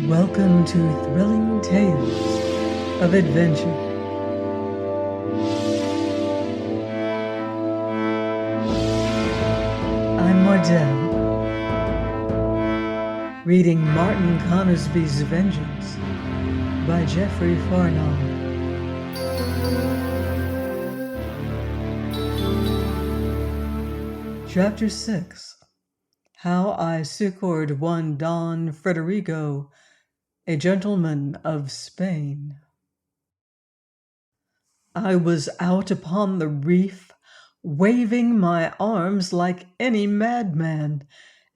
Welcome to Thrilling Tales of Adventure. I'm Mardell, reading Martin Conisby's Vengeance by Jeffrey Farnall. Chapter 6. How I Succored one Don Frederigo, a gentleman of Spain. I was out upon the reef, waving my arms like any madman,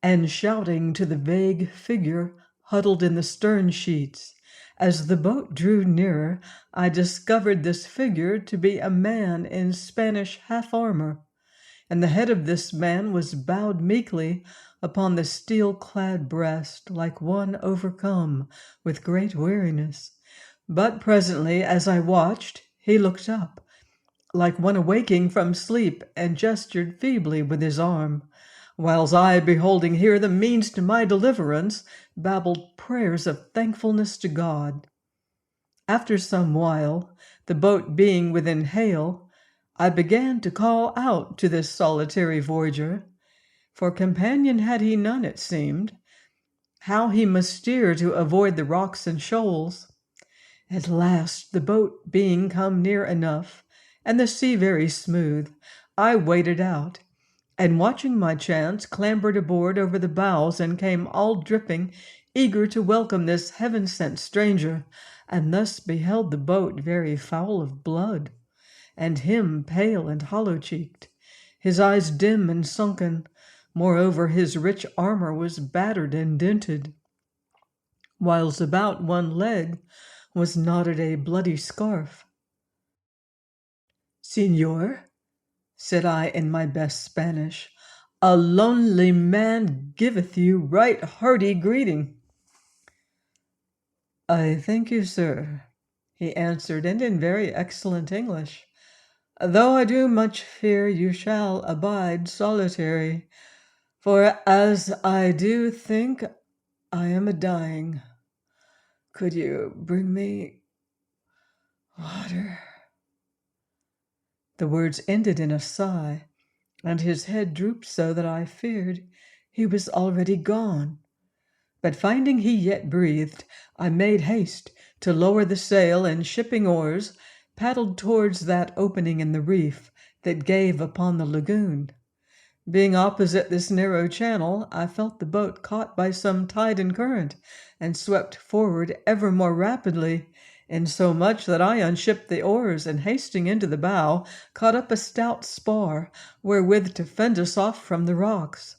and shouting to the vague figure huddled in the stern sheets. As the boat drew nearer, I discovered this figure to be a man in Spanish half-armor, and the head of this man was bowed meekly upon the steel-clad breast, like one overcome with great weariness. But presently, as I watched, he looked up, like one awaking from sleep, and gestured feebly with his arm, whiles I, beholding here the means to my deliverance, babbled prayers of thankfulness to God. After some while, the boat being within hail, I began to call out to this solitary voyager, for companion had he none, it seemed, how he must steer to avoid the rocks and shoals. At last, the boat being come near enough, and the sea very smooth, I waded out, and watching my chance, clambered aboard over the bows, and came all dripping, eager to welcome this heaven-sent stranger, and thus beheld the boat very foul of blood, and him pale and hollow-cheeked, his eyes dim and sunken. Moreover, his rich armor was battered and dinted, whiles about one leg was knotted a bloody scarf. "Señor," said I in my best Spanish, "a lonely man giveth you right hearty greeting." "I thank you, sir," he answered, and in very excellent English, "though I do much fear you shall abide solitary, for as I do think I am a-dying. Could you bring me water?" The words ended in a sigh, and his head drooped so that I feared he was already gone. But finding he yet breathed, I made haste to lower the sail, and shipping oars, paddled towards that opening in the reef that gave upon the lagoon. Being opposite this narrow channel, I felt the boat caught by some tide and current, and swept forward ever more rapidly, insomuch that I unshipped the oars, and hasting into the bow, caught up a stout spar, wherewith to fend us off from the rocks.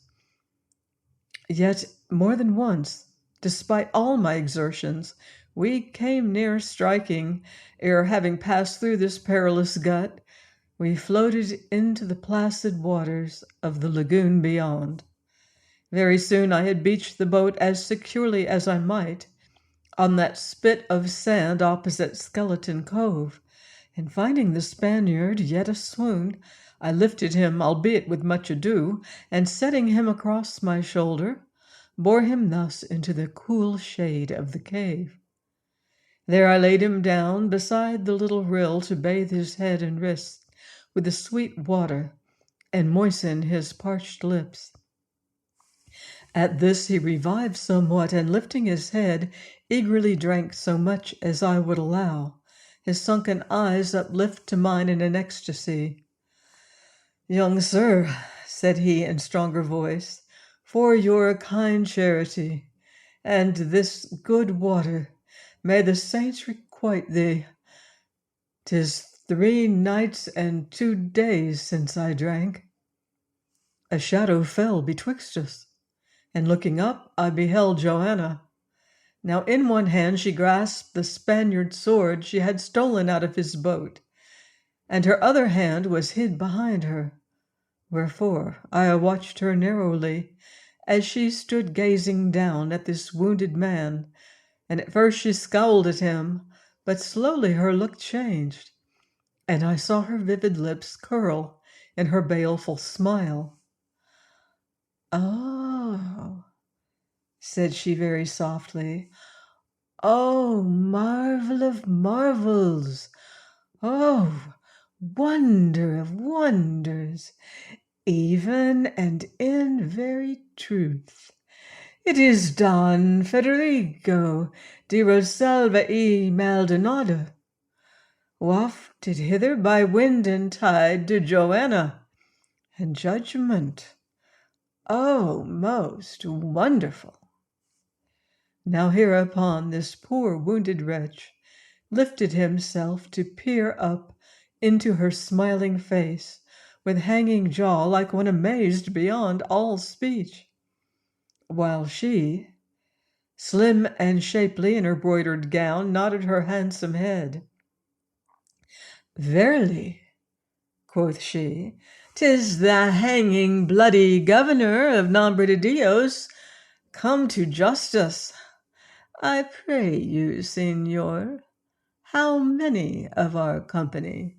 Yet more than once, despite all my exertions, we came near striking, ere, having passed through this perilous gut, we floated into the placid waters of the lagoon beyond. Very soon I had beached the boat as securely as I might on that spit of sand opposite Skeleton Cove, and finding the Spaniard yet a-swoon, I lifted him, albeit with much ado, and setting him across my shoulder, bore him thus into the cool shade of the cave. There I laid him down beside the little rill to bathe his head and wrists with the sweet water, and moisten his parched lips. At this he revived somewhat, and lifting his head, eagerly drank so much as I would allow, his sunken eyes uplift to mine in an ecstasy. "Young sir," said he in stronger voice, "for your kind charity, and this good water, may the saints requite thee. 'Tis 3 nights and 2 days since I drank." A shadow fell betwixt us, and looking up, I beheld Joanna. Now in one hand she grasped the Spaniard sword she had stolen out of his boat, and her other hand was hid behind her, wherefore I watched her narrowly, as she stood gazing down at this wounded man, and at first she scowled at him, but slowly her look changed, and I saw her vivid lips curl in her baleful smile. "Oh," said she very softly, Oh, marvel of marvels! Oh, wonder of wonders! Even and in very truth, it is Don Federigo di Rosalva y Maldonado, wafted hither by wind and tide to Joanna and judgment. Oh, most wonderful! Now hereupon this poor wounded wretch lifted himself to peer up into her smiling face with hanging jaw like one amazed beyond all speech, while she, slim and shapely in her broidered gown, nodded her handsome head. "Verily," quoth she, "'tis the hanging bloody governor of Nombre de Dios come to justice. I pray you, Signor, how many of our company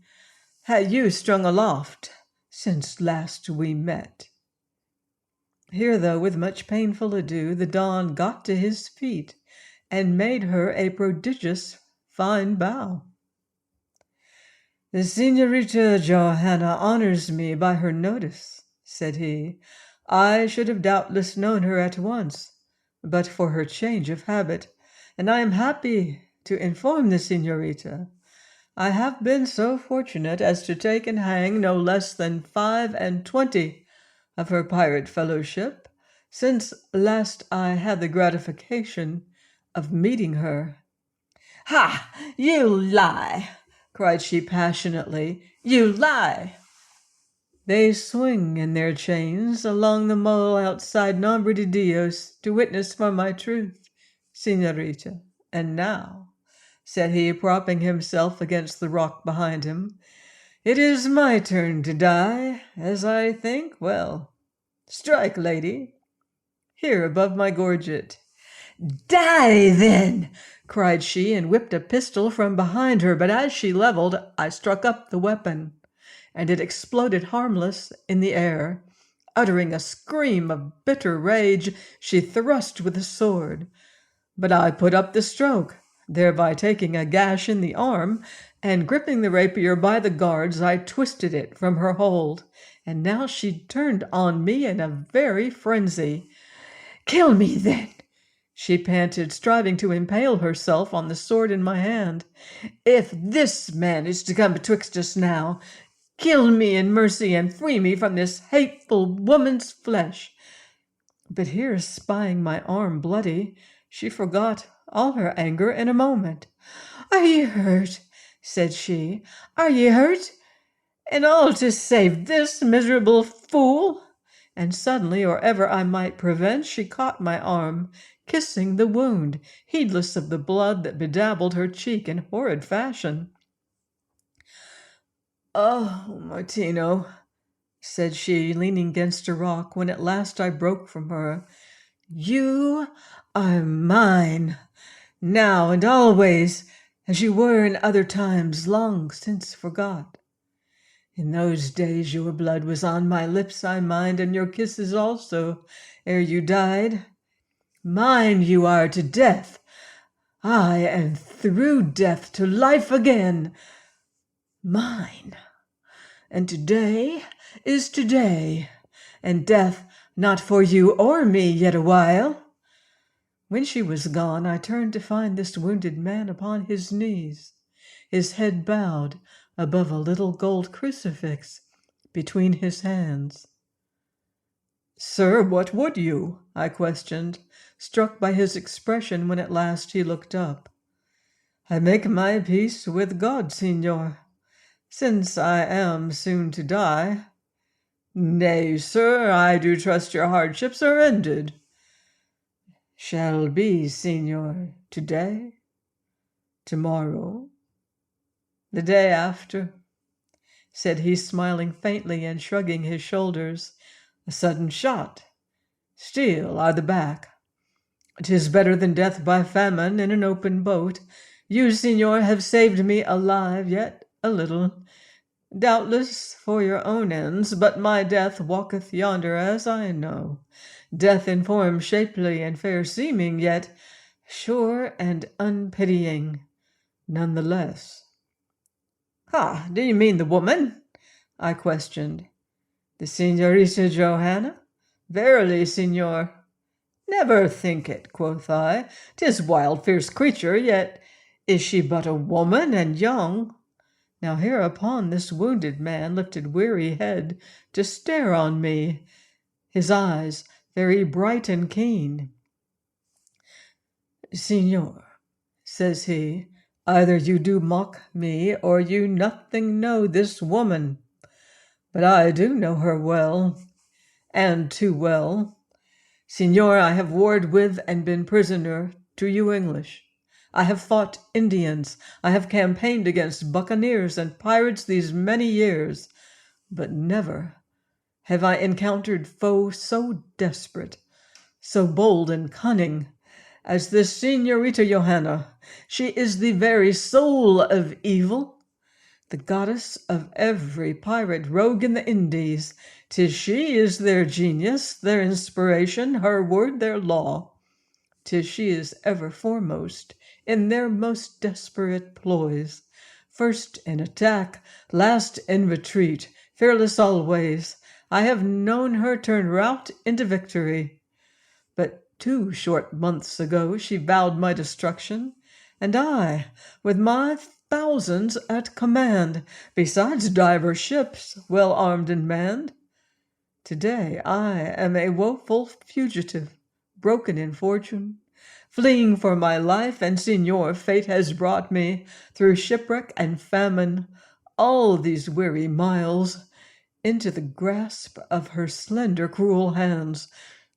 had you strung aloft since last we met?" Here, though with much painful ado, the Don got to his feet and made her a prodigious fine bow. "The Señorita Joanna honors me by her notice," said he. "I should have doubtless known her at once, but for her change of habit, and I am happy to inform the Señorita I have been so fortunate as to take and hang no less than 25 of her pirate fellowship since last I had the gratification of meeting her." "Ha! You lie!" cried she passionately. "You lie!" "They swing in their chains along the mole outside Nombre de Dios to witness for my truth, Señorita. And now," said he, propping himself against the rock behind him, "it is my turn to die, as I think. Well, strike, lady, here above my gorget." "Die, then!" cried she, and whipped a pistol from behind her. But as she leveled, I struck up the weapon, and it exploded harmless in the air. Uttering a scream of bitter rage, she thrust with the sword. But I put up the stroke, thereby taking a gash in the arm, and gripping the rapier by the guards, I twisted it from her hold. And now she turned on me in a very frenzy. "Kill me, then!" she panted, striving to impale herself on the sword in my hand. "If this man is to come betwixt us now, kill me in mercy and free me from this hateful woman's flesh." But here, spying my arm bloody, she forgot all her anger in a moment. "Are ye hurt?" said she. "Are ye hurt? And all to save this miserable fool?" And suddenly, or ever I might prevent, she caught my arm, kissing the wound, heedless of the blood that bedabbled her cheek in horrid fashion. "Oh, Martino," said she, leaning against a rock, when at last I broke from her, "you are mine, now and always, as you were in other times long since forgot. In those days your blood was on my lips, I mind, and your kisses also, ere you died. Mine you are to death, aye, and through death to life again. Mine. And today is today, and death not for you or me yet awhile." When she was gone, I turned to find this wounded man upon his knees, his head bowed above a little gold crucifix between his hands. "Sir, what would you?" I questioned, struck by his expression when at last he looked up. "I make my peace with God, Signor, since I am soon to die." "Nay, sir, I do trust your hardships are ended." "Shall be, Signor, today, tomorrow, the day after," said he, smiling faintly and shrugging his shoulders. "A sudden shot, steel are the back. 'Tis better than death by famine in an open boat. You, Signor, have saved me alive yet a little, doubtless for your own ends, but my death walketh yonder, as I know. Death in form shapely and fair seeming, yet sure and unpitying none the less. "Ha, do you mean the woman?" I questioned. "The Señorita Joanna? Verily, Señor." "Never think it," quoth I. "'Tis wild, fierce creature, yet is she but a woman and young." Now hereupon this wounded man lifted weary head to stare on me, his eyes very bright and keen. "Señor," says he, "either you do mock me, or you nothing know this woman. But I do know her well, and too well. Señor, I have warred with and been prisoner to you English. I have fought Indians. I have campaigned against buccaneers and pirates these many years, but never have I encountered foe so desperate, so bold and cunning as this Señorita Johanna. She is the very soul of evil, the goddess of every pirate rogue in the Indies. 'Tis she is their genius, their inspiration, her word their law. 'Tis she is ever foremost in their most desperate ploys, first in attack, last in retreat, fearless always. I have known her turn rout into victory. But 2 short months ago she vowed my destruction, and I, with my thousands at command, besides divers ships well armed and manned. Today I am a woeful fugitive, broken in fortune, fleeing for my life, and Señor, fate has brought me through shipwreck and famine all these weary miles into the grasp of her slender, cruel hands.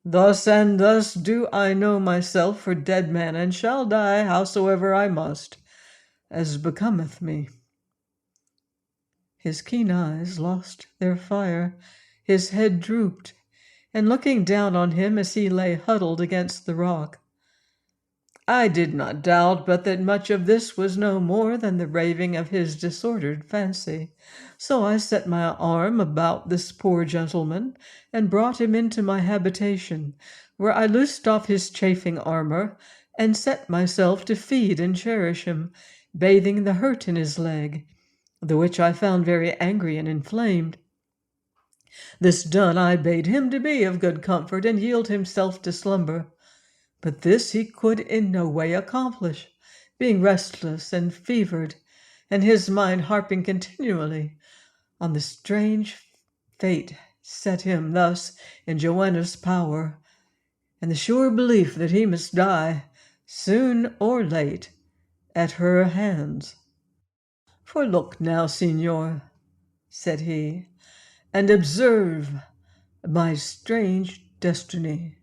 Thus and thus do I know myself for dead man, and shall die howsoever I must, as becometh me." His keen eyes lost their fire, his head drooped, and looking down on him as he lay huddled against the rock, I did not doubt but that much of this was no more than the raving of his disordered fancy. So I set my arm about this poor gentleman, and brought him into my habitation, where I loosed off his chafing armor, and set myself to feed and cherish him, bathing the hurt in his leg, the which I found very angry and inflamed. This done, I bade him to be of good comfort, and yield himself to slumber. But this he could in no way accomplish, being restless and fevered, and his mind harping continually on the strange fate set him thus in Joanna's power, and the sure belief that he must die, soon or late, at her hands. "For look now, Señor," said he, "and observe my strange destiny.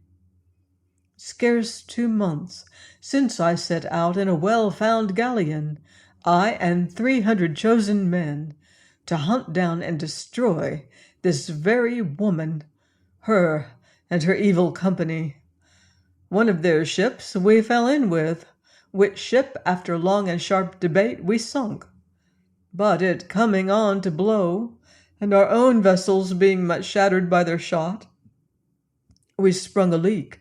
Scarce 2 months since I set out in a well-found galleon, I and 300 chosen men, to hunt down and destroy this very woman, her and her evil company. One of their ships we fell in with, which ship, after long and sharp debate, we sunk. But it coming on to blow, and our own vessels being much shattered by their shot, we sprung a leak,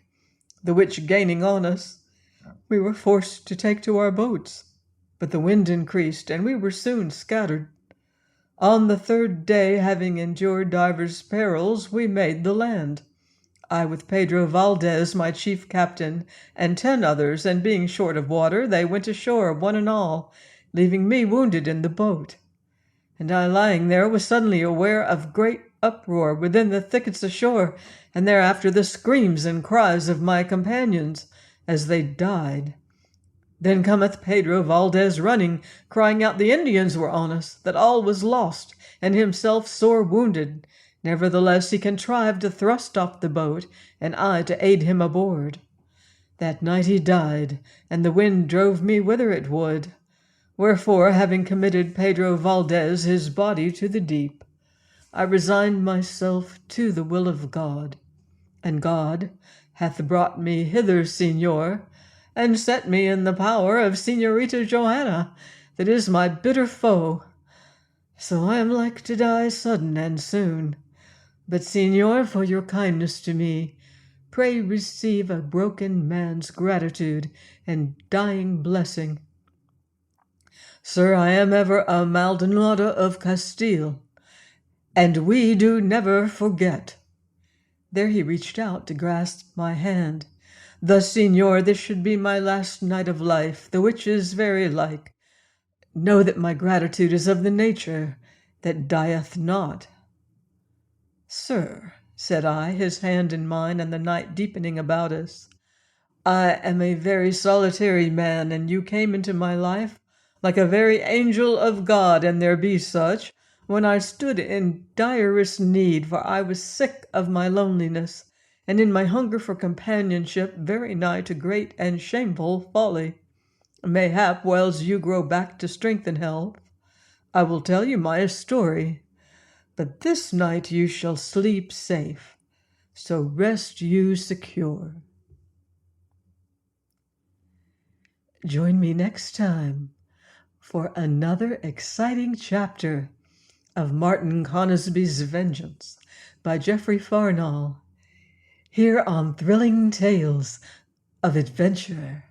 the which gaining on us, we were forced to take to our boats. But the wind increased, and we were soon scattered. On the 3rd day, having endured divers perils, we made the land, I with Pedro Valdez, my chief captain, and 10 others, and being short of water, they went ashore, one and all, leaving me wounded in the boat. And I, lying there, was suddenly aware of great uproar within the thickets ashore, and thereafter the screams and cries of my companions as they died. Then cometh Pedro Valdez running, crying out the Indians were on us, that all was lost, and himself sore wounded. Nevertheless he contrived to thrust off the boat, and I to aid him aboard. That night he died, and the wind drove me whither it would. Wherefore, having committed Pedro Valdez his body to the deep, I resigned myself to the will of God, and God hath brought me hither, Señor, and set me in the power of Señorita Joanna, that is my bitter foe. So I am like to die sudden and soon. But, Señor, for your kindness to me, Pray receive a broken man's gratitude and dying blessing. Sir, I am ever a Maldonado of Castile, and we do never forget. There he reached out to grasp my hand. Thus, Signor, this should be my last night of life, the which is very like. Know that my gratitude is of the nature that dieth not. Sir, said I, his hand in mine, and the night deepening about us, I am a very solitary man, and you came into my life like a very angel of God, and there be such, when I stood in direst need, for I was sick of my loneliness, and in my hunger for companionship very nigh to great and shameful folly. Mayhap, whiles you grow back to strength and health, I will tell you my story. But this night you shall sleep safe, so rest you secure. Join me next time for another exciting chapter of Martin Conisby's Vengeance by Geoffrey Farnall, here on Thrilling Tales of Adventure.